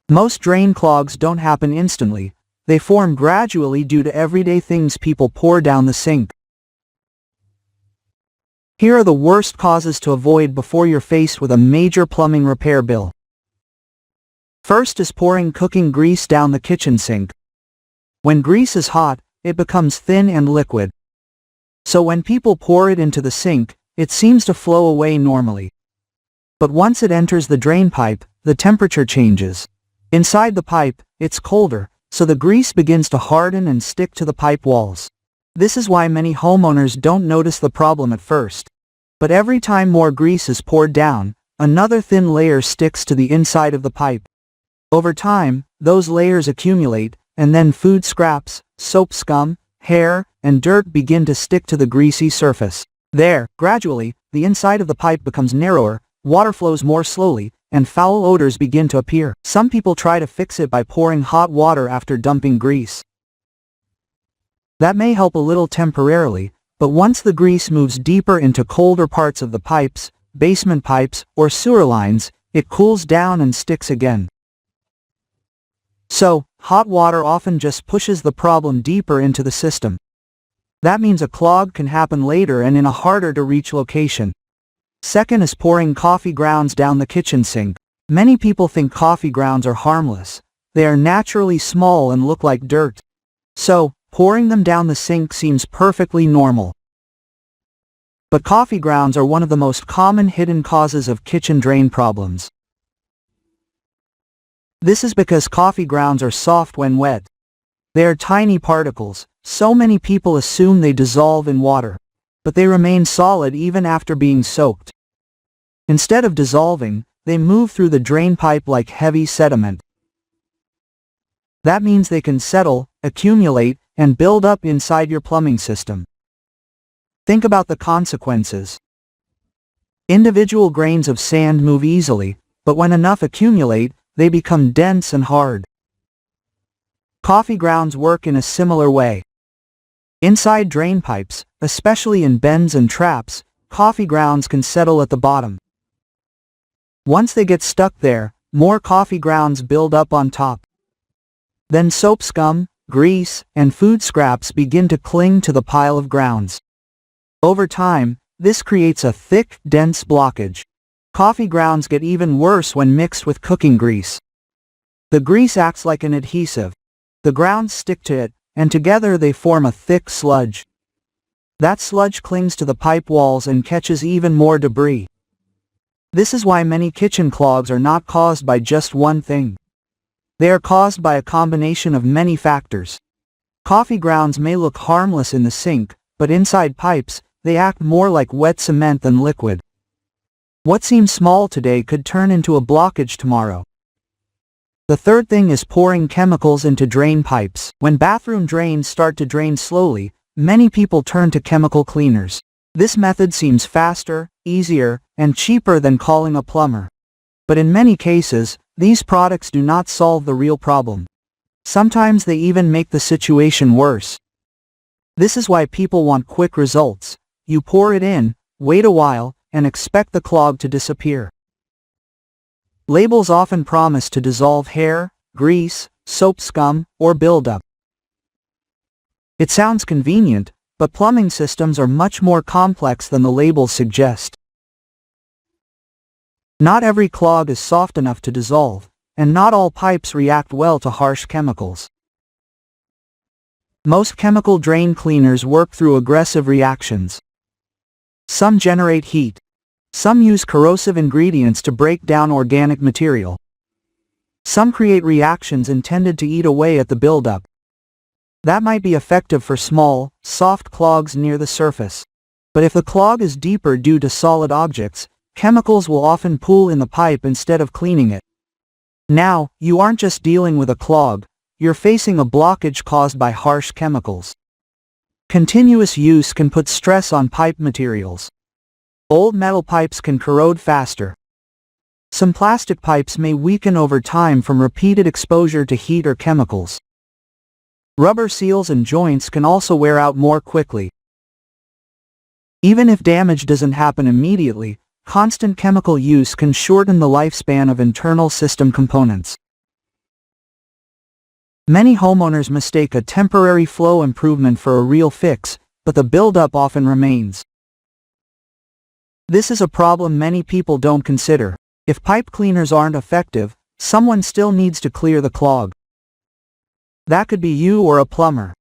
Most drain clogs don't happen instantly. They form gradually due to everyday things people pour down the sink. Here are the worst causes to avoid before you're faced with a major plumbing repair bill. First is pouring cooking grease down the kitchen sink. When grease is hot, it becomes thin and liquid. So when people pour it into the sink, it seems to flow away normally. But once it enters the drain pipe, the temperature changes. Inside the pipe, it's colder, so the grease begins to harden and stick to the pipe walls. This is why many homeowners don't notice the problem at first. But every time more grease is poured down, another thin layer sticks to the inside of the pipe. Over time, those layers accumulate, and then food scraps, soap scum, hair, and dirt begin to stick to the greasy surface. There, gradually, the inside of the pipe becomes narrower, water flows more slowly, and foul odors begin to appear. Some people try to fix it by pouring hot water after dumping grease. That may help a little temporarily, but once the grease moves deeper into colder parts of the pipes, basement pipes, or sewer lines, it cools down and sticks again. So, hot water often just pushes the problem deeper into the system. That means a clog can happen later and in a harder-to-reach location. Second is pouring coffee grounds down the kitchen sink. Many people think coffee grounds are harmless. They are naturally small and look like dirt. So, pouring them down the sink seems perfectly normal. But coffee grounds are one of the most common hidden causes of kitchen drain problems. This is because coffee grounds are soft when wet. They are tiny particles, so many people assume they dissolve in water. But they remain solid even after being soaked. Instead of dissolving, they move through the drain pipe like heavy sediment. That means they can settle, accumulate, and build up inside your plumbing system. Think about the consequences. Individual grains of sand move easily, but when enough accumulate, they become dense and hard. Coffee grounds work in a similar way. Inside drain pipes, especially in bends and traps, coffee grounds can settle at the bottom. Once they get stuck there, more coffee grounds build up on top. Then soap scum, grease, and food scraps begin to cling to the pile of grounds. Over time, this creates a thick, dense blockage. Coffee grounds get even worse when mixed with cooking grease. The grease acts like an adhesive. The grounds stick to it, and together they form a thick sludge. That sludge clings to the pipe walls and catches even more debris. This is why many kitchen clogs are not caused by just one thing. They are caused by a combination of many factors. Coffee grounds may look harmless in the sink, but inside pipes, they act more like wet cement than liquid. What seems small today could turn into a blockage tomorrow. The third thing is pouring chemicals into drain pipes. When bathroom drains start to drain slowly, many people turn to chemical cleaners. This method seems faster, easier, and cheaper than calling a plumber. But in many cases, these products do not solve the real problem. Sometimes they even make the situation worse. This is why people want quick results. You pour it in, wait a while, and expect the clog to disappear. Labels often promise to dissolve hair, grease, soap scum, or buildup. It sounds convenient, but plumbing systems are much more complex than the labels suggest. Not every clog is soft enough to dissolve, and not all pipes react well to harsh chemicals. Most chemical drain cleaners work through aggressive reactions. Some generate heat. Some use corrosive ingredients to break down organic material. Some create reactions intended to eat away at the buildup. That might be effective for small, soft clogs near the surface. But if the clog is deeper due to solid objects, chemicals will often pool in the pipe instead of cleaning it. Now, you aren't just dealing with a clog, you're facing a blockage caused by harsh chemicals. Continuous use can put stress on pipe materials. Old metal pipes can corrode faster. Some plastic pipes may weaken over time from repeated exposure to heat or chemicals. Rubber seals and joints can also wear out more quickly. Even if damage doesn't happen immediately, constant chemical use can shorten the lifespan of internal system components. Many homeowners mistake a temporary flow improvement for a real fix, but the buildup often remains. This is a problem many people don't consider. If pipe cleaners aren't effective, someone still needs to clear the clog. That could be you or a plumber.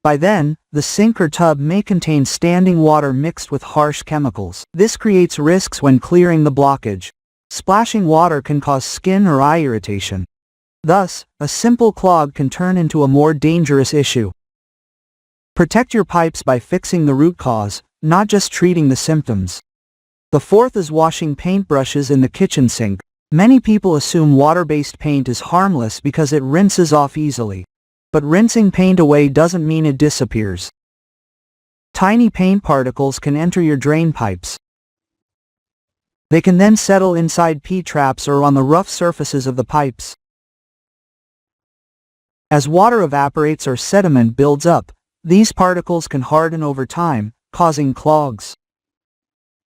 By then, the sink or tub may contain standing water mixed with harsh chemicals. This creates risks when clearing the blockage. Splashing water can cause skin or eye irritation. Thus, a simple clog can turn into a more dangerous issue. Protect your pipes by fixing the root cause, not just treating the symptoms. The fourth is washing paintbrushes in the kitchen sink. Many people assume water-based paint is harmless because it rinses off easily. But rinsing paint away doesn't mean it disappears. Tiny paint particles can enter your drain pipes. They can then settle inside P-traps or on the rough surfaces of the pipes. As water evaporates or sediment builds up, these particles can harden over time, causing clogs.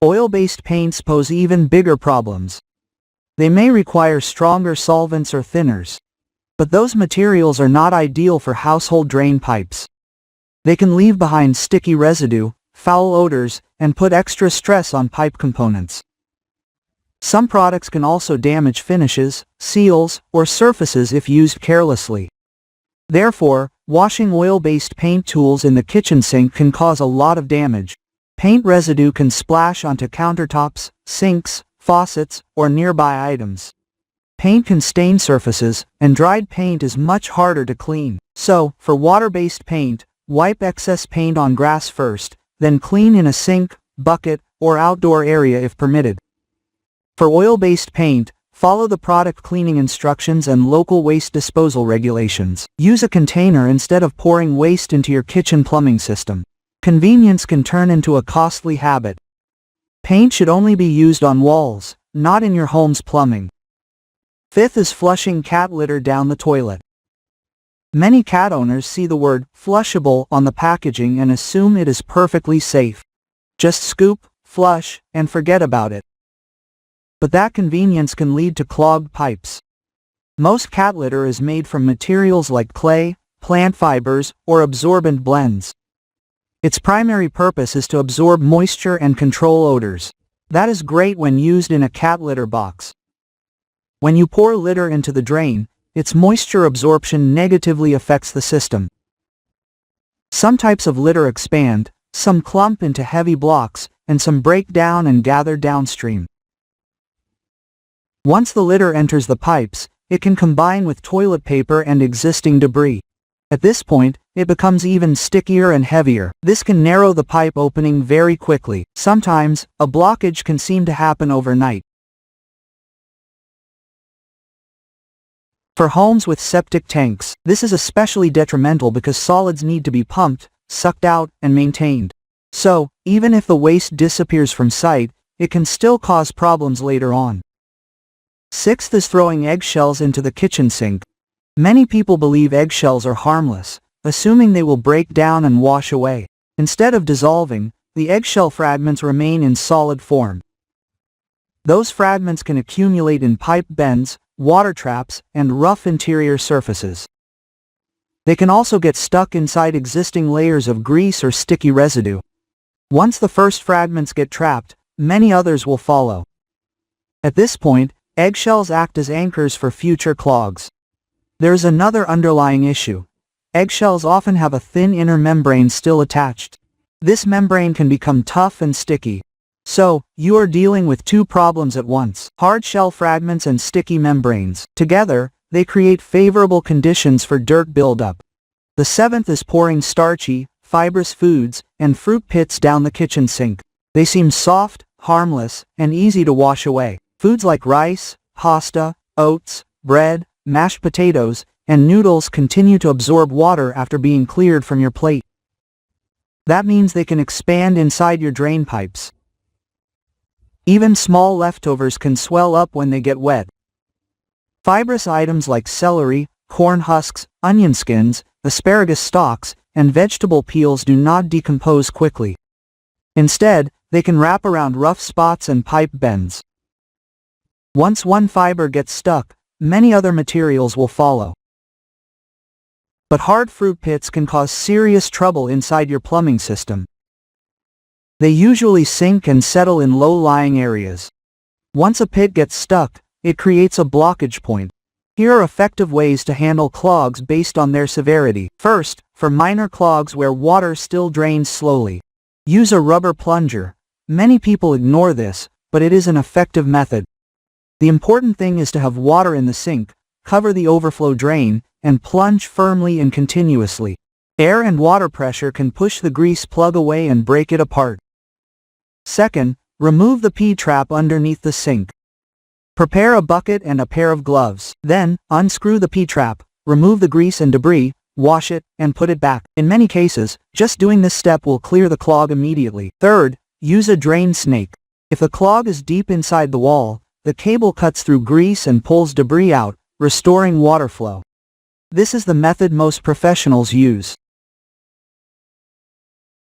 Oil-based paints pose even bigger problems. They may require stronger solvents or thinners. But those materials are not ideal for household drain pipes. They can leave behind sticky residue, foul odors, and put extra stress on pipe components. Some products can also damage finishes, seals, or surfaces if used carelessly. Therefore, washing oil-based paint tools in the kitchen sink can cause a lot of damage. Paint residue can splash onto countertops, sinks, faucets, or nearby items. Paint can stain surfaces, and dried paint is much harder to clean. So, for water-based paint, wipe excess paint on grass first, then clean in a sink, bucket, or outdoor area if permitted. For oil-based paint, follow the product cleaning instructions and local waste disposal regulations. Use a container instead of pouring waste into your kitchen plumbing system. Convenience can turn into a costly habit. Paint should only be used on walls, not in your home's plumbing. Fifth is flushing cat litter down the toilet. Many cat owners see the word flushable on the packaging and assume it is perfectly safe. Just scoop, flush, and forget about it. But that convenience can lead to clogged pipes. Most cat litter is made from materials like clay, plant fibers, or absorbent blends. Its primary purpose is to absorb moisture and control odors. That is great when used in a cat litter box. When you pour litter into the drain, its moisture absorption negatively affects the system. Some types of litter expand, some clump into heavy blocks, and some break down and gather downstream. Once the litter enters the pipes, it can combine with toilet paper and existing debris. At this point, it becomes even stickier and heavier. This can narrow the pipe opening very quickly. Sometimes, a blockage can seem to happen overnight. For homes with septic tanks, this is especially detrimental because solids need to be pumped, sucked out, and maintained. So, even if the waste disappears from sight, it can still cause problems later on. Sixth is throwing eggshells into the kitchen sink. Many people believe eggshells are harmless, assuming they will break down and wash away. Instead of dissolving, the eggshell fragments remain in solid form. Those fragments can accumulate in pipe bends, water traps, and rough interior surfaces. They can also get stuck inside existing layers of grease or sticky residue. Once the first fragments get trapped, many others will follow. At this point, eggshells act as anchors for future clogs. There is another underlying issue. Eggshells often have a thin inner membrane still attached. This membrane can become tough and sticky. So, you are dealing with two problems at once: hard shell fragments and sticky membranes. Together, they create favorable conditions for dirt buildup. The seventh is pouring starchy, fibrous foods and fruit pits down the kitchen sink. They seem soft, harmless, and easy to wash away. Foods like rice, pasta, oats, bread, mashed potatoes, and noodles continue to absorb water after being cleared from your plate. That means they can expand inside your drain pipes. Even small leftovers can swell up when they get wet. Fibrous items like celery, corn husks, onion skins, asparagus stalks, and vegetable peels do not decompose quickly. Instead, they can wrap around rough spots and pipe bends. Once one fiber gets stuck, many other materials will follow. But hard fruit pits can cause serious trouble inside your plumbing system. They usually sink and settle in low-lying areas. Once a pit gets stuck, it creates a blockage point. Here are effective ways to handle clogs based on their severity. First, for minor clogs where water still drains slowly, use a rubber plunger. Many people ignore this, but it is an effective method. The important thing is to have water in the sink, cover the overflow drain, and plunge firmly and continuously. Air and water pressure can push the grease plug away and break it apart. Second, remove the P-trap underneath the sink. Prepare a bucket and a pair of gloves. Then, unscrew the P-trap, remove the grease and debris, wash it, and put it back. In many cases, just doing this step will clear the clog immediately. Third, use a drain snake. If the clog is deep inside the wall, the cable cuts through grease and pulls debris out, restoring water flow. This is the method most professionals use.